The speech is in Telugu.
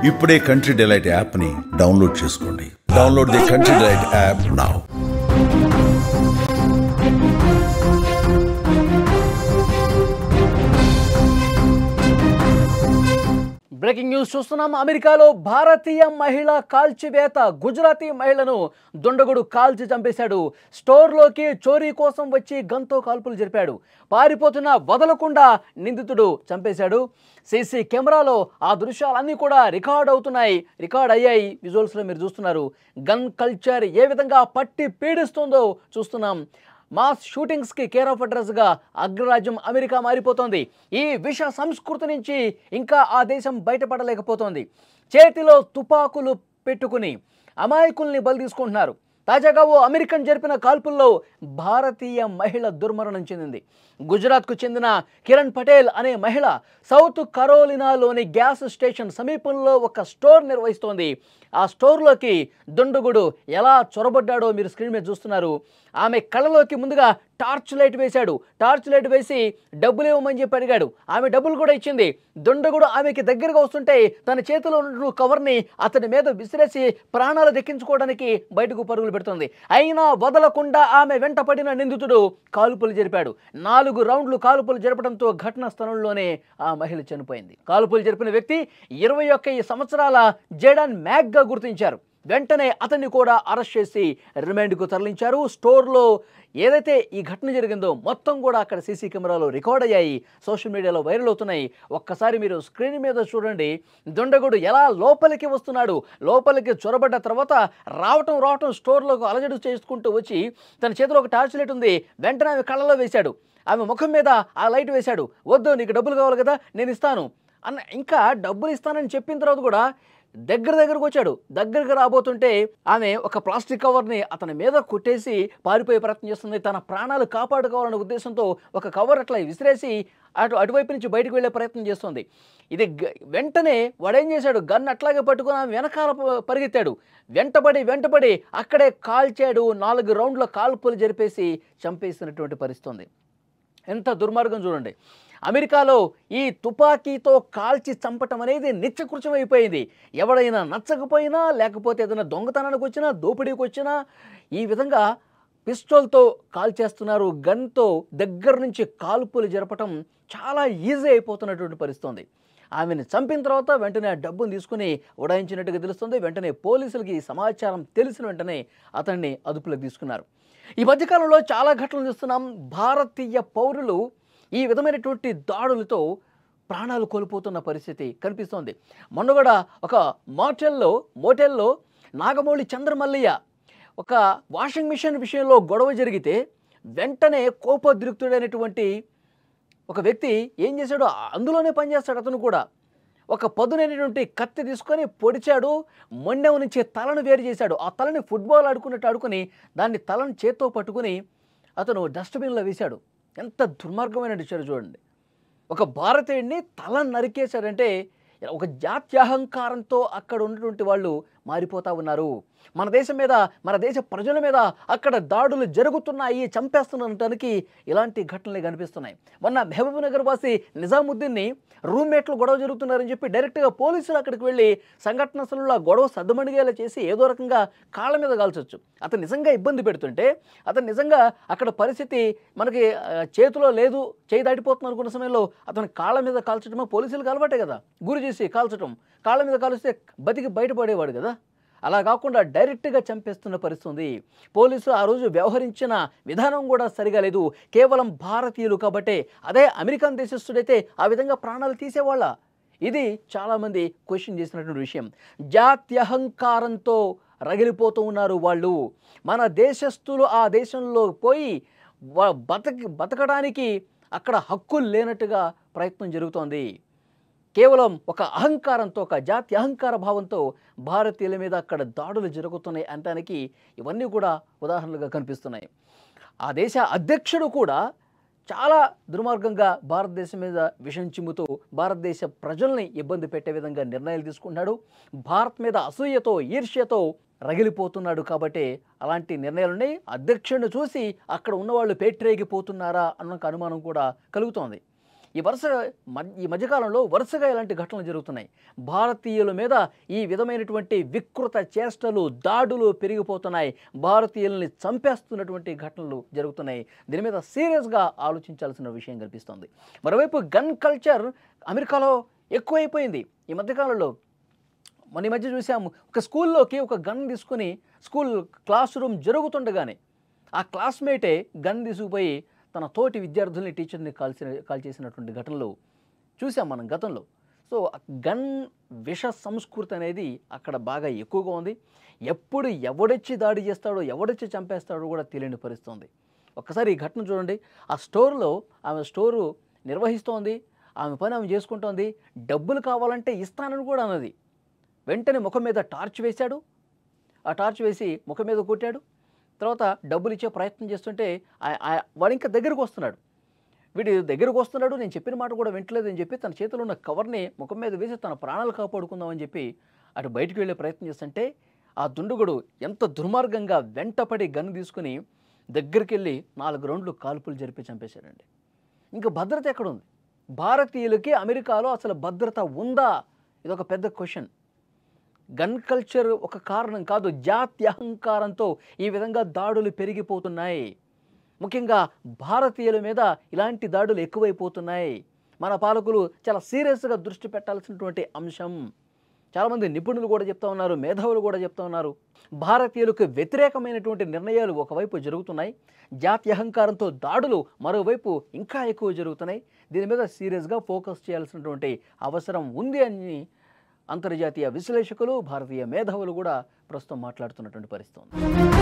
ఇప్పుడే కంట్రీ డిలైట్ యాప్ని డౌన్లోడ్ చేసుకోండి. Download the country delight app now. Breaking news చూస్తున్నాం. అమెరికాలో భారతీయ మహిళ కాల్చివేత. గుజరాతీ మహిళను దుండగుడు కాల్చి చంపేశాడు. స్టోర్లోకి చోరీ కోసం వచ్చి గన్తో కాల్పులు జరిపాడు. పారిపోతున్న వదలకుండా నిందితుడు చంపేశాడు. సీసీ కెమెరాలో ఆ దృశ్యాలన్నీ కూడా రికార్డ్ అయ్యాయి. విజువల్స్లో మీరు చూస్తున్నారు. గన్ కల్చర్ ఏ విధంగా పట్టి పీడిస్తుందో చూస్తున్నాం. మాస్ షూటింగ్స్కి కేర్ ఆఫ్ అడ్రస్గా అగ్రరాజ్యం అమెరికా మారిపోతోంది. ఈ విష సంస్కృతి నుంచి ఇంకా ఆ దేశం బయటపడలేకపోతోంది. చేతిలో తుపాకులు పెట్టుకుని అమాయకుల్ని బలి తీసుకుంటున్నారు. తాజాగా ఓ అమెరికన్ జరిపిన కాల్పుల్లో భారతీయ మహిళ దుర్మరణం చెందింది. గుజరాత్కు చెందిన కిరణ్ పటేల్ అనే మహిళ సౌత్ కరోలినాలోని గ్యాస్ స్టేషన్ సమీపంలో ఒక స్టోర్ నిర్వహిస్తోంది. ఆ స్టోర్లోకి దుండగుడు ఎలా చొరబడ్డాడో మీరు స్క్రీన్ మీద చూస్తున్నారు. ఆమె కళ్ళలోకి ముందుగా టార్చ్ లైట్ వేశాడు. టార్చ్ లైట్ వేసి డబ్బులు ఇవ్వమని చెప్పి అడిగాడు. ఆమె డబ్బులు కూడా ఇచ్చింది. దుండగుడు ఆమెకి దగ్గరగా వస్తుంటే తన చేతిలో ఉన్న కవర్ని అతని మీద విసిరేసి ప్రాణాలు దక్కించుకోవడానికి బయటకు పరుగులు పెడుతుంది. అయినా వదలకుండా ఆమె వెంట పడిన నిందితుడు కాల్పులు జరిపాడు. 4 రౌండ్లు కాల్పులు జరపడంతో ఘటనా స్థలంలోనే ఆ మహిళ చనిపోయింది. కాల్పులు జరిపిన వ్యక్తి 21 సంవత్సరాల జేడాన్ మ్యాగ్గా గుర్తించారు. వెంటనే అతన్ని కూడా అరెస్ట్ చేసి రిమాండ్కు తరలించారు. స్టోర్లో ఏదైతే ఈ ఘటన జరిగిందో మొత్తం కూడా అక్కడ సీసీ కెమెరాలో రికార్డ్ అయ్యాయి. సోషల్ మీడియాలో వైరల్ అవుతున్నాయి. ఒక్కసారి మీరు స్క్రీన్ మీద చూడండి. దుండగుడు ఎలా లోపలికి వస్తున్నాడు. లోపలికి చొరబడ్డ తర్వాత రావటం స్టోర్లోకి అలజడి చేసుకుంటూ వచ్చి తన చేతిలో ఒక టార్చ్ లైట్ ఉంది. వెంటనే ఆమె కళ్ళలో వేశాడు. ఆమె ముఖం మీద ఆ లైట్ వేశాడు. వద్దు, నీకు డబ్బులు కావాలి కదా, నేను ఇస్తాను అన్న. ఇంకా డబ్బులు ఇస్తానని చెప్పిన తర్వాత కూడా దగ్గరకు వచ్చాడు. దగ్గరకు రాబోతుంటే ఆమె ఒక ప్లాస్టిక్ కవర్ని అతని మీద కొట్టేసి పారిపోయే ప్రయత్నం చేస్తుంది. తన ప్రాణాలు కాపాడుకోవాలనే ఉద్దేశంతో ఒక కవర్ అట్లా విసిరేసి అటువైపు నుంచి బయటకు వెళ్ళే ప్రయత్నం చేస్తుంది. ఇది వెంటనే వాడేం చేశాడు, గన్ అట్లాగే పట్టుకుని ఆమె వెనకాల పరిగెత్తాడు. వెంటపడి అక్కడే కాల్చాడు. 4 రౌండ్ల కాల్పులు జరిపేసి చంపేసినటువంటి పరిస్థితి. ఎంత దుర్మార్గం చూడండి. అమెరికాలో ఈ తుపాకీతో కాల్చి చంపటం అనేది నిత్యకృత్యం అయిపోయింది. ఎవడైనా నచ్చకపోయినా, లేకపోతే ఏదైనా దొంగతనానికి వచ్చినా, దోపిడీకి వచ్చినా ఈ విధంగా పిస్టోల్తో కాల్చేస్తున్నారు. గన్తో దగ్గర నుంచి కాల్పులు జరపటం చాలా ఈజీ అయిపోతున్నటువంటి పరిస్థితి. ఆమెను చంపిన తర్వాత వెంటనే ఆ డబ్బును తీసుకుని ఉడాయించినట్టుగా తెలుస్తుంది. వెంటనే పోలీసులకి ఈ సమాచారం తెలిసిన వెంటనే అతన్ని అదుపులోకి తీసుకున్నారు. ఈ మధ్యకాలంలో చాలా ఘటనలు చూస్తున్నాం. భారతీయ పౌరులు ఈ విధమైనటువంటి దాడులతో ప్రాణాలు కోల్పోతున్న పరిస్థితి కనిపిస్తోంది. మొన్న కూడా ఒక మోటెల్లో నాగమౌళి చంద్రమల్లయ్య ఒక వాషింగ్ మిషన్ విషయంలో గొడవ జరిగితే వెంటనే కోపోద్రిక్తుడైనటువంటి ఒక వ్యక్తి ఏం చేశాడు, అందులోనే పనిచేస్తాడు అతను కూడా. ఒక పదునైనటువంటి కత్తి తీసుకొని పొడిచాడు. మొండెం నుంచి తలను వేరు చేశాడు. ఆ తలని ఫుట్బాల్ ఆడుకున్నట్టు ఆడుకుని దాన్ని తలను చేత్తో పట్టుకుని అతను డస్ట్బిన్లో వేశాడు. ఎంత దుర్మార్గమైన విషయం చూడండి. ఒక భారతీయుడిని తల నరికేశాడంటే ఒక జాత్యహంకారంతో అక్కడ ఉన్నటువంటి వాళ్ళు మారిపోతూ ఉన్నారు. మన దేశం మీద, మన దేశ ప్రజల మీద అక్కడ దాడులు జరుగుతున్నాయి, చంపేస్తున్నటానికి ఇలాంటి ఘటనలే కనిపిస్తున్నాయి. మొన్న మహబూబ్ నగర్ వాసి నిజాముద్దీన్ని రూమ్మేట్లు గొడవ జరుగుతున్నారని చెప్పి డైరెక్ట్గా పోలీసులు అక్కడికి వెళ్ళి సంఘటన స్థలంలో గొడవ సద్దుమణిగేలా చేసి ఏదో రకంగా కాళ్ళ మీద కాల్చొచ్చు. అతను నిజంగా ఇబ్బంది పెడుతుంటే, అతను నిజంగా అక్కడ పరిస్థితి మనకి చేతిలో లేదు, చేయి దాటిపోతుంది అనుకున్న సమయంలో అతను కాళ్ళ మీద కాల్చడమో పోలీసులకు అలవాటే కదా. గురి చేసి కాల్చడం, కాళ్ళ మీద కాల్స్తే బతికి బయటపడేవాడు కదా. అలా కాకుండా డైరెక్ట్గా చంపేస్తున్న పరిస్థితి. పోలీసులు ఆ రోజు వ్యవహరించిన విధానం కూడా సరిగా లేదు. కేవలం భారతీయులు కాబట్టే, అదే అమెరికన్ దేశస్థుడైతే ఆ విధంగా ప్రాణాలు తీసేవాళ్ళ? ఇది చాలామంది క్వశ్చన్ చేసినటువంటి విషయం. జాత్యహంకారంతో రగిలిపోతూ ఉన్నారు వాళ్ళు. మన దేశస్థులు ఆ దేశంలో పోయి బతకడానికి అక్కడ హక్కులు లేనట్టుగా ప్రయత్నం జరుగుతోంది. కేవలం ఒక అహంకారంతో, ఒక జాతి అహంకార భావంతో భారతీయుల మీద అక్కడ దాడులు జరుగుతున్నాయి అనడానికి ఇవన్నీ కూడా ఉదాహరణలుగా కనిపిస్తున్నాయి. ఆ దేశ అధ్యక్షుడు కూడా చాలా దుర్మార్గంగా భారతదేశం మీద విషం చిమ్ముతూ భారతదేశ ప్రజల్ని ఇబ్బంది పెట్టే విధంగా నిర్ణయాలు తీసుకున్నాడు. భారత్ మీద అసూయతో, ఈర్ష్యతో రగిలిపోతున్నాడు. కాబట్టి అలాంటి నిర్ణయాలని అధ్యక్షుడిని చూసి అక్కడ ఉన్నవాళ్ళు పేట్రేగిపోతున్నారా అన్న అనుమానం కూడా కలుగుతోంది. ఈ మధ్యకాలంలో వరుసగా ఇలాంటి ఘటనలు జరుగుతున్నాయి. భారతీయుల మీద ఈ విధమైనటువంటి వికృత చేష్టలు, దాడులు పెరిగిపోతున్నాయి. భారతీయుల్ని చంపేస్తున్నటువంటి ఘటనలు జరుగుతున్నాయి. దీని మీద సీరియస్గా ఆలోచించాల్సిన విషయం కనిపిస్తోంది. మరోవైపు గన్ కల్చర్ అమెరికాలో ఎక్కువైపోయింది ఈ మధ్యకాలంలో. మన ఈ మధ్య చూసాము, ఒక స్కూల్లోకి ఒక గన్ తీసుకుని స్కూల్ క్లాస్ రూమ్ జరుగుతుండగానే ఆ క్లాస్మేటే గన్ తీసుకుపోయి తన తోటి విద్యార్థుల్ని, టీచర్ని కాల్ చేసినటువంటి ఘటనలు చూసాం మనం గతంలో. సో గన్ విష సంస్కృతి అనేది అక్కడ బాగా ఎక్కువగా ఉంది. ఎప్పుడు ఎవడొచ్చి దాడి చేస్తాడో, ఎవడొచ్చి చంపేస్తాడో కూడా తెలియని పరిస్థితుంది. ఒక్కసారి ఈ ఘటన చూడండి. ఆ స్టోర్లో ఆమె స్టోరు నిర్వహిస్తోంది, ఆమె పని ఆమె చేసుకుంటోంది. డబ్బులు కావాలంటే ఇస్తానని కూడా అన్నది. వెంటనే ముఖం మీద టార్చ్ వేశాడు. ఆ టార్చ్ వేసి ముఖం మీద కొట్టాడు. తర్వాత డబ్బులు ఇచ్చే ప్రయత్నం చేస్తుంటే వాడు ఇంకా దగ్గరకు వస్తున్నాడు. వీడు దగ్గరకు వస్తున్నాడు, నేను చెప్పిన మాట కూడా వింటలేదని చెప్పి తన చేతిలో ఉన్న కవర్ని ముఖం మీద వేసి తన ప్రాణాలు కాపాడుకుందామని చెప్పి అటు బయటికి వెళ్ళే ప్రయత్నం చేస్తుంటే ఆ దుండగుడు ఎంత దుర్మార్గంగా వెంటపడి గన్ను తీసుకుని దగ్గరికి వెళ్ళి 4 రౌండ్లు కాల్పులు జరిపి చంపేశాడండి. ఇంకా భద్రత ఎక్కడుంది? భారతీయులకి అమెరికాలో అసలు భద్రత ఉందా? ఇదొక పెద్ద క్వశ్చన్. గన్ కల్చర్ ఒక కారణం కాదు, జాత్యహంకారంతో ఈ విధంగా దాడులు పెరిగిపోతున్నాయి. ముఖ్యంగా భారతీయుల మీద ఇలాంటి దాడులు ఎక్కువైపోతున్నాయి. మన పాలకులు చాలా సీరియస్గా దృష్టి పెట్టాల్సినటువంటి అంశం. చాలామంది నిపుణులు కూడా చెప్తా ఉన్నారు, మేధావులు కూడా చెప్తా ఉన్నారు. భారతీయులకు వ్యతిరేకమైనటువంటి నిర్ణయాలు ఒకవైపు జరుగుతున్నాయి, జాత్యహంకారంతో దాడులు మరోవైపు ఇంకా ఎక్కువ జరుగుతున్నాయి. దీని మీద సీరియస్గా ఫోకస్ చేయాల్సినటువంటి అవసరం ఉంది అని అంతర్జాతీయ విశ్లేషకులు, భారతీయ మేధావులు కూడా ప్రస్తుతం మాట్లాడుతున్నటువంటి పరిస్థితి ఉంది.